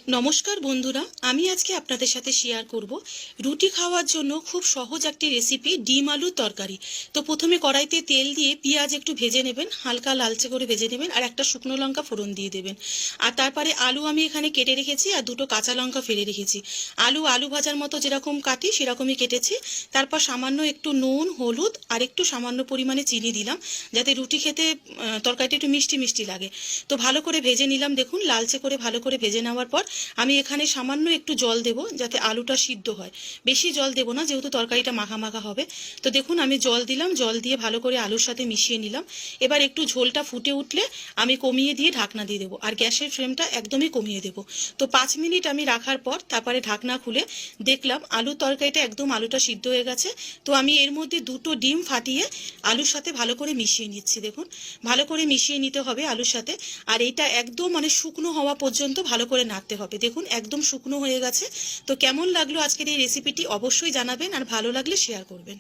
নমস্কার বন্ধুরা, আমি আজকে আপনাদের সাথে শেয়ার করব রুটি খাওয়ার জন্য খুব সহজ একটি রেসিপি, ডিম আলুর তরকারি। তো প্রথমে কড়াইতে তেল দিয়ে পেঁয়াজ একটু ভেজে নেবেন, হালকা লালচে করে ভেজে নেবেন, আর একটা শুকনো লঙ্কা ফোড়ন দিয়ে দেবেন। আর তারপরে আলু আমি এখানে কেটে রেখেছি, আর দুটো কাঁচা লঙ্কা ফেলে রেখেছি। আলু ভাজার মতো যেরকম কাটি সেরকমই কেটেছি। তারপর সামান্য একটু নুন, হলুদ আর একটু সামান্য পরিমাণে চিনি দিলাম, যাতে রুটি খেতে তরকারিটা একটু মিষ্টি মিষ্টি লাগে। তো ভালো করে ভেজে নিলাম, দেখুন লালচে করে ভালো করে ভেজে নেওয়ার পর আমি এখানে সামান্য একটু জল দেব, যাতে আলুটা সিদ্ধ হয়। বেশি জল দেব না, যেহেতু তরকারিটা মাখা মাখা হবে। তো দেখুন আমি জল দিলাম, জল দিয়ে ভালো করে আলুর সাথে মিশিয়ে নিলাম। এবার একটু ঝোলটা ফুটে উঠলে আমি কমিয়ে দিয়ে ঢাকনা দিয়ে দেবো, আর গ্যাসের ফ্লেমটা একদমই কমিয়ে দেবো। তো 5 মিনিট আমি রাখার পর তারপরে ঢাকনা খুলে দেখলাম আলুর তরকারিটা একদম আলুটা সিদ্ধ হয়ে গেছে। তো আমি এর মধ্যে দুটো ডিম ফাটিয়ে আলুর সাথে ভালো করে মিশিয়ে নিচ্ছি। দেখুন ভালো করে মিশিয়ে নিতে হবে আলুর সাথে, আর এটা একদম শুকনো হওয়া পর্যন্ত ভালো করে নাড়তে হবে। দেখুন একদম শুকনো হয়ে গেছে। তো কেমন লাগলো আজকের এই রেসিপিটি অবশ্যই জানাবেন, আর ভালো লাগলে শেয়ার করবেন।